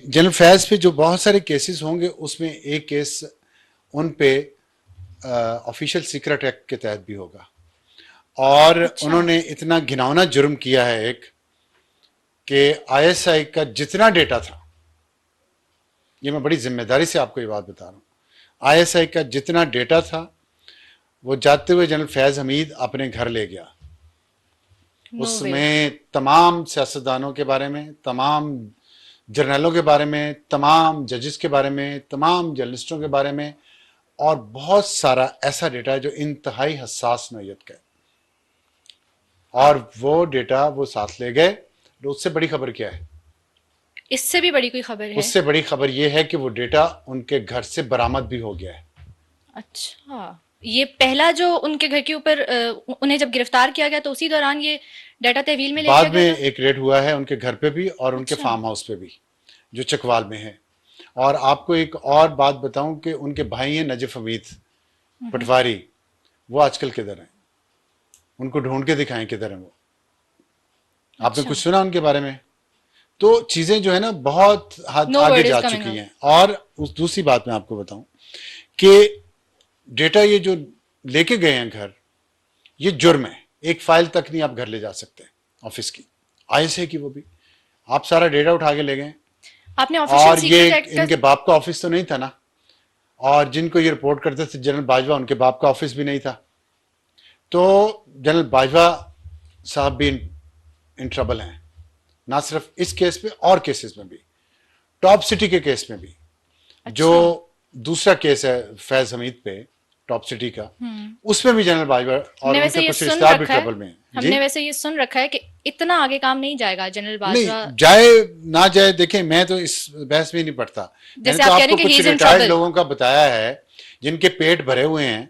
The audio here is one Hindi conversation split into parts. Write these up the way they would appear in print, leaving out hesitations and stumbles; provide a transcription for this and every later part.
जनरल फैज पे जो बहुत सारे केसेस होंगे उसमें एक केस उन पे ऑफिशियल सीक्रेट एक्ट के तहत भी होगा। और अच्छा। उन्होंने इतना घिनौना जुर्म किया है एक, कि आईएसआई का जितना डेटा था, ये मैं बड़ी जिम्मेदारी से आपको ये बात बता रहा हूँ, आईएसआई का जितना डेटा था वो जाते हुए जनरल फैज हमीद अपने घर ले गया। नो वे। उसमें तमाम सियासतदानों के बारे में, तमाम जर्नलों के बारे में, तमाम जजेस के बारे में, तमाम जर्नलिस्टों के बारे में, और बहुत सारा ऐसा डेटा है जो इंतहाई हसास नौयत का है। और वो डेटा वो साथ ले गए। तो उससे बड़ी खबर क्या है? इससे भी बड़ी कोई खबर है? उससे बड़ी खबर ये है कि वो डेटा उनके घर से बरामद भी हो गया है। अच्छा, ये पहला जो उनके घर के ऊपर उन्हें जब गिरफ्तार किया गया तो उसी दौरान ये डाटा तहवील में ले लिया बाद में गया था? एक रेड हुआ है उनके घर पे भी और उनके अच्छा। फार्म हाउस पे भी, जो चकवाल में है। और आपको एक और बात बताऊं कि उनके भाई हैं नजफ हमीद पटवारी, वो आजकल किधर हैं? उनको ढूंढ के दिखाएं किधर हैं वो। आपने अच्छा। कुछ सुना उनके बारे में? तो चीजें जो है ना बहुत हद नो आगे वर्ड इज जा कमिंग चुकी अप। हैं। और उस दूसरी बात मैं आपको बताऊं कि डेटा ये जो लेके गए हैं घर, ये जुर्म है। एक फाइल तक नहीं आप घर ले जा सकते ऑफिस की, आईएसए की, वो भी आप सारा डेटा उठा के ले गए। आपने ऑफिशियल और ये सीक्रेट एक्ट का। इनके बाप का ऑफिस तो नहीं था ना, और जिनको ये रिपोर्ट करते थे जनरल बाजवा, उनके बाप का ऑफिस भी नहीं था। तो जनरल बाजवा साहब भी इन ट्रबल हैं, ना सिर्फ इस केस में और केसेस में भी, टॉप सिटी के केस में भी। जो अच्छा। दूसरा केस है फैज हमीद पे, टॉप सिटी का, उसमें भी जनरल बाजवा और हमने वैसे उनके ये कुछ सुन रिश्तेदार भी रखा है। ट्रबल में हैं। जी हमने वैसे ये सुन रखा है कि इतना आगे काम नहीं जाएगा जनरल नहीं, बाजवा। जाए ना जाए, देखें मैं तो इस बहस में नहीं पड़ता। मैंने जैसे तो आप कह रहे आपको हैं कि ही कुछ इज इन रिटायर्ड ट्रबल। लोगों का बताया है जिनके पेट भरे हुए हैं,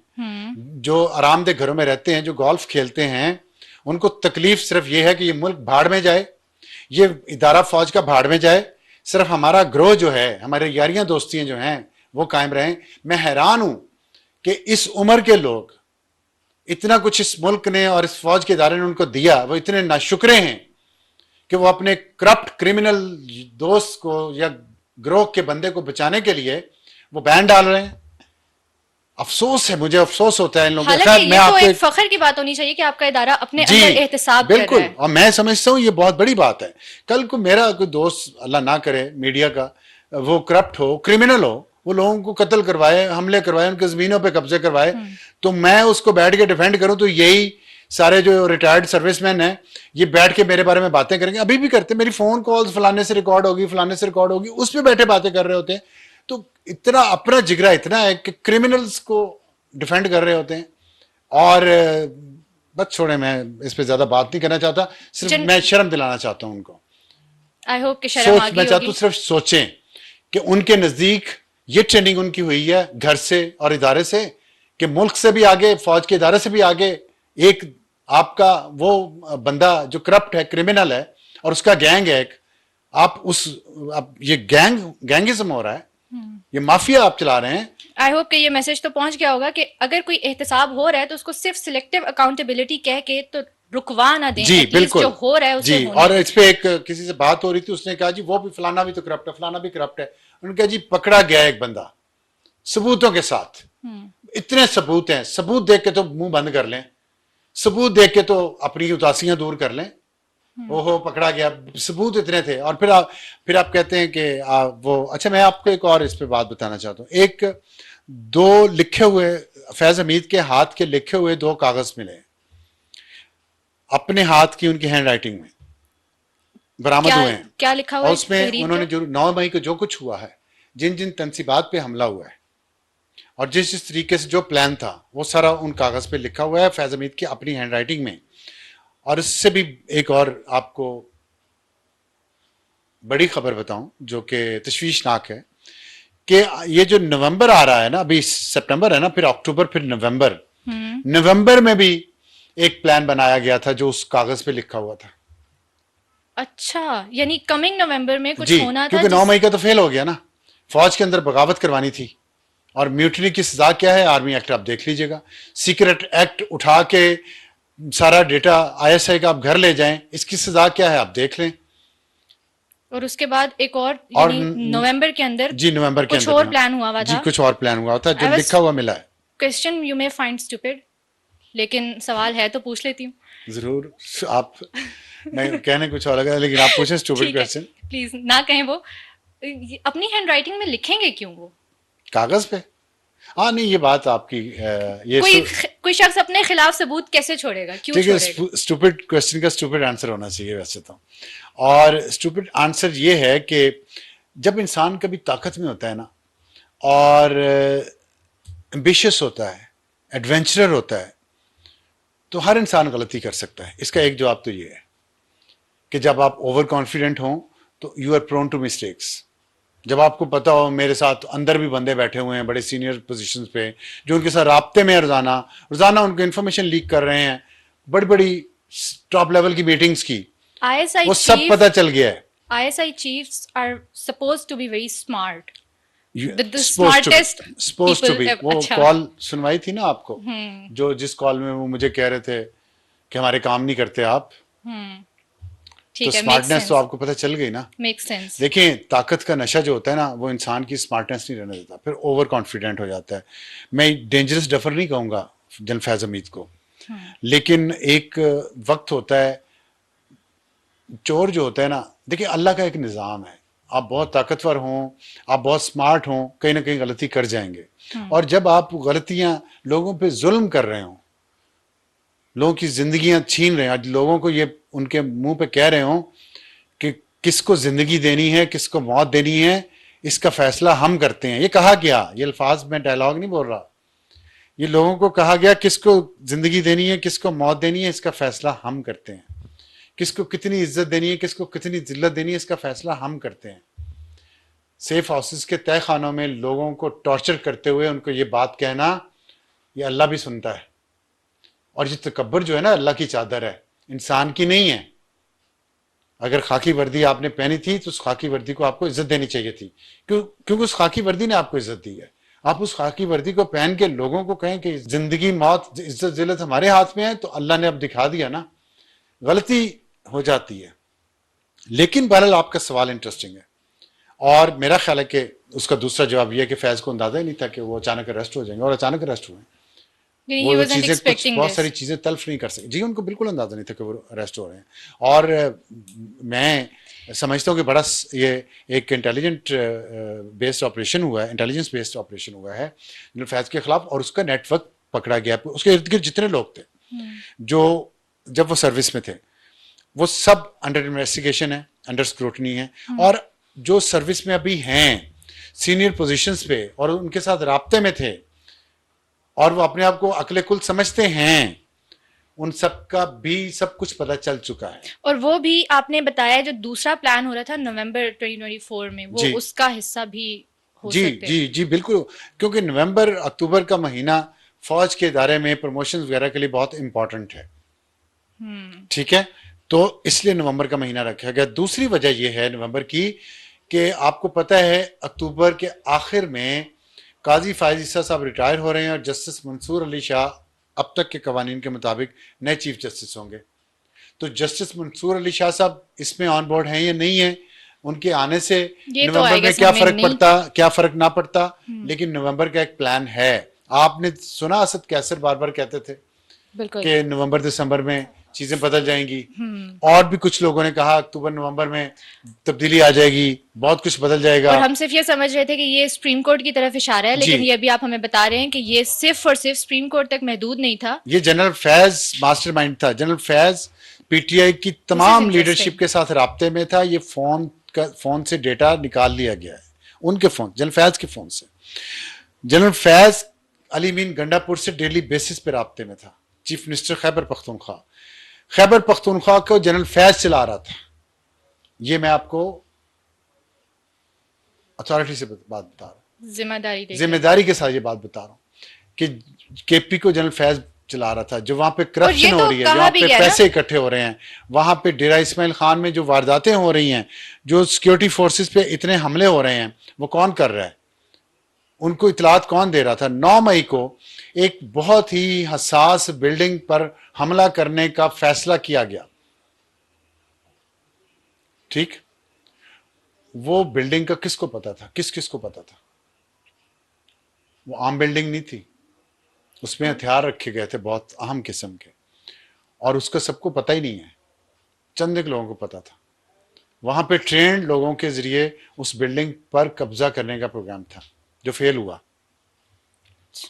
जो आरामदेह घरों में रहते हैं, जो गोल्फ खेलते हैं। उनको तकलीफ सिर्फ ये है कि ये मुल्क भाड़ में जाए, ये इदारा फौज का भाड़ में जाए, सिर्फ हमारा ग्रोह जो है, हमारे यारियां दोस्तियां जो हैं वो कायम रहें। मैं हैरान हूं कि इस उम्र के लोग, इतना कुछ इस मुल्क ने और इस फौज के इदारे ने उनको दिया, वो इतने नाशुक्रे हैं कि वो अपने करप्ट क्रिमिनल दोस्त को या ग्रोह के बंदे को बचाने के लिए वो बैन डाल रहे हैं। अफसोस है, मुझे अफसोस होता है इन लोगों का। हालांकि खैर, मैं ये तो आपको एक फख्र की बात होनी चाहिए कि आपका इदारा अपने जी अंदर एहतिसाब कर रहा बिल्कुल, है। और मैं समझता हूं ये बहुत बड़ी बात है। कल को मेरा कोई दोस्त, अल्लाह ना करे मीडिया का, वो करप्ट हो, क्रिमिनल हो, वो लोगों को कत्ल करवाए, हमले करवाए, उनके जमीनों पे कब्जे करवाए, तो मैं उसको बैठ के डिफेंड करूं तो यही सारे जो रिटायर्ड सर्विसमैन हैं ये बैठ के मेरे बारे में बातें करेंगे। अभी भी करते, मेरी फोन कॉल्स फलाने से रिकॉर्ड होगी, फलाने से रिकॉर्ड होगी, उस पर बैठे बातें कर रहे होते हैं। तो इतना अपना जिगरा इतना है कि क्रिमिनल्स को डिफेंड कर रहे होते हैं। और बस छोड़े, मैं इस पे ज्यादा बात नहीं करना चाहता, सिर्फ मैं शर्म दिलाना चाहता हूं उनको। आई होप कि शर्म आ मैं गई चाहता हूं होगी। सिर्फ सोचें कि उनके नजदीक ये ट्रेनिंग उनकी हुई है घर से और इदारे से, कि मुल्क से भी आगे, फौज के इदारे से भी आगे, एक आपका वो बंदा जो करप्ट है, क्रिमिनल है, और उसका गैंग है एक, आप उस, आप ये गैंगिज्म हो रहा है, ये माफिया आप चला रहे हैं। आई होप कि ये मैसेज तो पहुंच गया होगा कि अगर कोई एहतसाब हो रहा है तो उसको सिर्फ सिलेक्टिव अकाउंटेबिलिटी कह के तो रुकवा ना दें। जी एटलीस्ट बिल्कुल, जो हो रहा है उसे जी। होने और दें। इस पे एक किसी से बात हो रही थी, उसने कहा जी वो भी फलाना भी तो करप्ट है, फलाना भी करप्ट है। उन्होंने कहा जी पकड़ा गया एक बंदा सबूतों के साथ, इतने सबूत हैं, सबूत देख के तो मुंह बंद कर लें, सबूत देख के तो अपनी उदासियां दूर कर लें। ओहो पकड़ा गया, सबूत इतने थे। और फिर आप कहते हैं कि वो, अच्छा मैं आपको एक और इस पे बात बताना चाहता हूँ। एक दो लिखे हुए, फैज हमीद के हाथ के लिखे हुए दो कागज मिले, अपने हाथ की, उनकी हैंड राइटिंग में बरामद क्या हुए हैं। क्या लिखा हुआ और है उसमें तहरीर उन्होंने पे? जो 9 मई को जो कुछ हुआ है, जिन जिन तनसीबात पे हमला हुआ है और जिस जिस तरीके से जो प्लान था, वो सारा उन कागज पे लिखा हुआ है फैज हमीद की अपनी हैंड राइटिंग में। और इससे भी एक और आपको बड़ी खबर बताऊं जो कि तशवीशनाक है, कि ये जो नवंबर आ रहा है ना, अभी सितंबर है ना, फिर अक्टूबर, फिर नवंबर, नवंबर में भी एक प्लान बनाया गया था जो उस कागज पे लिखा हुआ था। अच्छा, यानी कमिंग नवंबर में कुछ जी, होना था क्योंकि 9 मई का तो फेल हो गया ना, फौज के अंदर बगावत करवानी थी। और म्यूटनी की सजा क्या है? आर्मी एक्ट आप देख लीजिएगा। सीक्रेट एक्ट उठा के सारा डेटा आईएसआई का आप घर ले जाएं, इसकी सजा क्या है आप देख लें। और उसके बाद एक और और नवंबर के अंदर जी नवंबर के कुछ अंदर और प्लान हुआ जी था। कुछ और प्लान हुआ था जो लिखा हुआ मिला है। Question you may find stupid, लेकिन सवाल है तो पूछ लेती हूँ। जरूर आप, मैं कहने कुछ और लगा लेकिन आप पूछे स्टूपिड ठीक है, क्वेश्चन। प्लीज ना कहें वो। अपनी हैंडराइटिंग में लिखेंगे क्यों वो? कागज पे। हाँ नहीं, ये बात आपकी ये कोई शख्स अपने खिलाफ सबूत कैसे छोड़ेगा, क्यों ठीक है, छोड़ेगा? स्टूपिड क्वेश्चन का स्टूपिड आंसर होना चाहिए वैसे तो। और स्टूपिड आंसर ये है कि जब इंसान कभी ताकत में होता है ना, और एम्बिशियस होता है, एडवेंचरर होता है, तो हर इंसान गलती कर सकता है। इसका एक जवाब तो ये है कि जब आप ओवर कॉन्फिडेंट हो तो you are prone to mistakes. जब आपको पता हो, मेरे साथ अंदर भी बंदे बैठे हुए हैं बड़े सीनियर पोजीशंस पे, जो उनके साथ राब्ते में रोजाना रोजाना उनको इन्फॉर्मेशन लीक कर रहे हैं, बड़ी बड़ी टॉप लेवल की मीटिंग्स की, ISI वो सब chief, पता चल गया है। ISI chiefs are supposed to be very smart. The supposed to smartest supposed to people be। ever. वो अच्छा। कॉल सुनवाई थी ना आपको, जो जिस कॉल में वो मुझे कह रहे थे कि हमारे काम नहीं करते आप, तो ठीक है, स्मार्टनेस तो आपको पता चल गई ना। Make sense. देखिए, ताकत का नशा जो होता है ना, वो इंसान की स्मार्टनेस नहीं रहने देता, फिर ओवर कॉन्फिडेंट हो जाता है। मैं डेंजरस डफर नहीं कहूंगा जनफैज हमीद को, लेकिन एक वक्त होता है, चोर जो होता है ना, देखिए अल्लाह का एक निज़ाम है, आप बहुत ताकतवर हों, आप बहुत स्मार्ट हों, कहीं ना कहीं गलती कर जाएंगे। और जब आप गलतियां लोगों पे जुल्म कर रहे हो, लोगों की जिंदगियां छीन रहे हैं, आज लोगों को ये उनके मुंह पे कह रहे हो कि किसको जिंदगी देनी है, किसको मौत देनी है, इसका फैसला हम करते हैं। ये कहा गया, ये अल्फाज में डायलॉग नहीं बोल रहा, ये लोगों को कहा गया किसको जिंदगी देनी है, किसको मौत देनी है, इसका फैसला हम करते हैं। किसको कितनी इज्जत देनी है, किसको कितनी जिल्लत देनी है, इसका फैसला हम करते हैं। सेफ हाउसेस के तय खानों में लोगों को टॉर्चर करते हुए उनको ये बात कहना, ये अल्लाह भी सुनता है। और ये तकब्बर जो है ना, अल्लाह की चादर है, इंसान की नहीं है। अगर खाकी वर्दी आपने पहनी थी तो उस खाकी वर्दी को आपको इज्जत देनी चाहिए थी, क्योंकि उस खाकी वर्दी ने आपको इज्जत दी है। आप उस खाकी वर्दी को पहन के लोगों को कहें कि जिंदगी मौत इज्जत जिल्लत हमारे हाथ में है, तो अल्लाह ने अब दिखा दिया ना, गलती हो जाती है। लेकिन बहरहाल आपका सवाल इंटरेस्टिंग है, और मेरा ख्याल है कि उसका दूसरा जवाब यह है कि फैज को अंदाजा ही नहीं था कि वो अचानक अरेस्ट हो जाएंगे, और अचानक अरेस्ट हुए। वो चीजें कुछ बहुत सारी चीजें तल्फ नहीं कर सके जी, उनको बिल्कुल अंदाजा नहीं था कि वो अरेस्ट हो रहे हैं। और मैं समझता हूँ कि बड़ा ये एक इंटेलिजेंट बेस्ड ऑपरेशन हुआ है, इंटेलिजेंस बेस्ड ऑपरेशन हुआ है फैज के खिलाफ, और उसका नेटवर्क पकड़ा गया। उसके इर्द गिर्द जितने लोग थे जो जब वो सर्विस में थे, वो सब अंडर इन्वेस्टिगेशन है, अंडर स्क्रूटनी है। और जो सर्विस में अभी हैं सीनियर पोजीशंस पे और उनके साथ राब्ते में थे और वो अपने आप को अकले कुल समझते हैं, उन सब का भी सब कुछ पता चल चुका है। और वो भी आपने बताया जो दूसरा प्लान हो रहा था नवंबर 2024 में, वो उसका हिस्सा भी हो सकते हैं। जी जी बिल्कुल, क्योंकि नवंबर अक्टूबर का महीना फौज के इदारे में प्रमोशन वगैरह के लिए बहुत इंपॉर्टेंट है। ठीक है, तो इसलिए नवंबर का महीना रखा गया। दूसरी वजह यह है नवंबर की कि आपको पता है अक्टूबर के आखिर में काजी फायज ईसा साहब रिटायर हो रहे हैं और जस्टिस मंसूर अली शाह अब तक के कवानीन के मुताबिक नए चीफ जस्टिस होंगे। तो जस्टिस मंसूर अली शाह साहब इसमें ऑन बोर्ड हैं या नहीं है, उनके आने से नवंबर में क्या फर्क पड़ता, क्या फर्क ना पड़ता, लेकिन नवंबर का एक प्लान है। आपने सुना असद कैसर बार बार कहते थे कि नवंबर दिसंबर में चीजें बदल जाएंगी, और भी कुछ लोगों ने कहा अक्टूबर नवंबर में तब्दीली आ जाएगी, बहुत कुछ बदल जाएगा। और हम सिर्फ ये समझ रहे थे कि ये सुप्रीम कोर्ट की तरफ इशारा है, लेकिन ये भी आप हमें बता रहे हैं कि ये सिर्फ और सिर्फ सुप्रीम कोर्ट तक महदूद नहीं था। ये जनरल फैज मास्टरमाइंड था। जनरल फैज पीटीआई की तमाम लीडरशिप के साथ राब्ते में था। ये फोन से डेटा निकाल लिया गया है, उनके फोन, जनरल फैज के फोन से। जनरल फैज अली मीन गंडापुर से डेली बेसिस पे राब्ते में था। चीफ मिनिस्टर खैबर पख्तूनख्वा को जनरल फैज चला रहा था। ये मैं आपको अथॉरिटी से बात बता रहा हूँ, जिम्मेदारी के साथ ये बात बता रहा हूँ कि केपी को जनरल फैज चला रहा था। जो वहां पे करप्शन हो रही है, जहां पे पैसे इकट्ठे हो रहे हैं, वहां पे डेरा इस्माइल खान में जो वारदातें हो रही हैं, जो सिक्योरिटी फोर्सेस पे इतने हमले हो रहे हैं, वो कौन कर रहा है, उनको इतलात कौन दे रहा था। 9 मई को एक बहुत ही हसास बिल्डिंग पर हमला करने का फैसला किया गया। ठीक, वो बिल्डिंग का किसको पता था, किस किस को पता था? वो आम बिल्डिंग नहीं थी, उसमें हथियार रखे गए थे बहुत अहम किस्म के, और उसका सबको पता ही नहीं है, चंद एक लोगों को पता था। वहां पे ट्रेंड लोगों के जरिए उस बिल्डिंग पर कब्जा करने का प्रोग्राम था, जो फेल हुआ।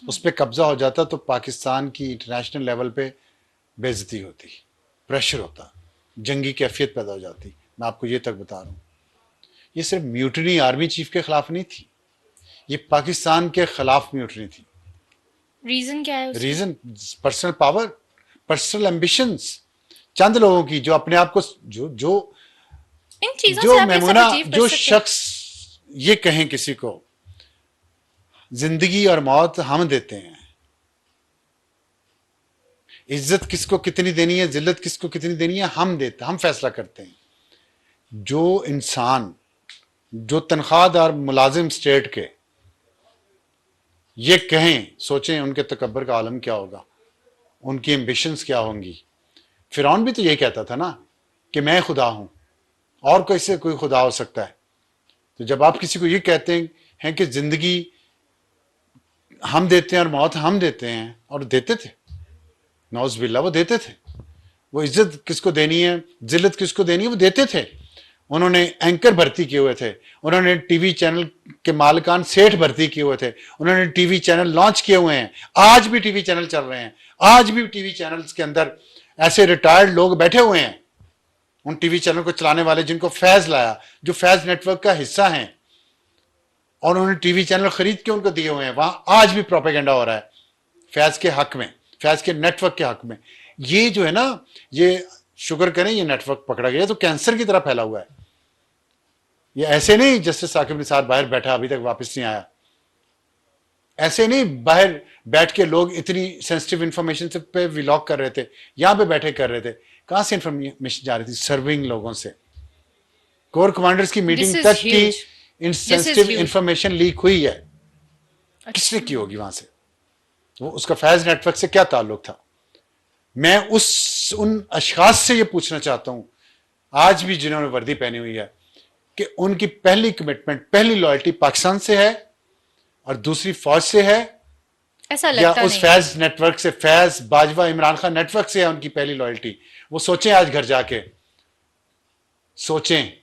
उस पर कब्जा हो जाता तो पाकिस्तान की इंटरनेशनल लेवल पे बेइज्जती होती, प्रेशर होता, जंगी कैफियत पैदा हो जाती। मैं आपको ये तक बता रहा हूँ, ये सिर्फ म्यूटनी आर्मी चीफ के खिलाफ नहीं थी, ये पाकिस्तान के खिलाफ म्यूटनी थी। रीजन क्या है उसका? Reason personal power, personal ambitions, चंद लोगों की जो अपने आप को जो इन चीजों जो से आप ये सब मेमुना अचीव कर जो सकते हैं। शख्स ये कहें किसी को जिंदगी और मौत हम देते हैं, इज्जत किसको कितनी देनी है, जिल्लत किसको कितनी देनी है, हम देते, हम फैसला करते हैं। जो इंसान, जो तनख्वाहदार मुलाजिम स्टेट के ये कहें, सोचें उनके तकब्बर का आलम क्या होगा, उनकी एम्बिशंस क्या होंगी। फिरौन भी तो यही कहता था ना कि मैं खुदा हूं, और कैसे कोई खुदा हो सकता है? तो जब आप किसी को ये कहते हैं कि जिंदगी हम देते हैं और मौत हम देते हैं, और देते थे, नौज बिल्ला वो देते थे, वो इज्जत किसको देनी है, जिल्लत किसको देनी है, वो देते थे। उन्होंने एंकर भर्ती किए हुए थे, उन्होंने टीवी चैनल के मालिकान सेठ भर्ती किए हुए थे, उन्होंने टीवी चैनल लॉन्च किए हुए हैं, आज भी टीवी चैनल चल रहे हैं, आज भी टीवी चैनल्स के अंदर ऐसे रिटायर्ड लोग बैठे हुए हैं, उन टीवी चैनल को चलाने वाले, जिनको फैज लाया, जो फैज नेटवर्क का हिस्सा हैं, और उन्होंने टीवी चैनल खरीद के उनको दिए हुए हैं। वहां आज भी प्रोपेगेंडा हो रहा है फैज के हक में, फैज के नेटवर्क के हक में। ये जो है ना, ये शुक्र करें ये नेटवर्क पकड़ा गया, तो कैंसर की तरह फैला हुआ है। ये ऐसे नहीं जस्टिस साकिब निसार बाहर बैठा अभी तक वापस नहीं आया, ऐसे नहीं बाहर बैठ के लोग इतनी सेंसिटिव इंफॉर्मेशन से पे व्लॉग कर रहे थे, यहां पे बैठे कर रहे थे। कहां से इंफॉर्मेशन जा रही थी? सर्विंग लोगों से। कोर कमांडर्स की मीटिंग तक की इन सेंसिटिव इंफॉर्मेशन लीक हुई है। किसने की होगी वहां से? वो उसका फैज नेटवर्क से क्या ताल्लुक था? मैं उन अशखास से ये पूछना चाहता हूं आज भी जिन्होंने वर्दी पहनी हुई है, कि उनकी पहली कमिटमेंट, पहली लॉयल्टी पाकिस्तान से है और दूसरी फौज से है, ऐसा या लगता उस नहीं। फैज नेटवर्क से, फैज बाजवा इमरान खान नेटवर्क से है उनकी पहली लॉयल्टी? वो सोचें, आज घर जाके सोचें।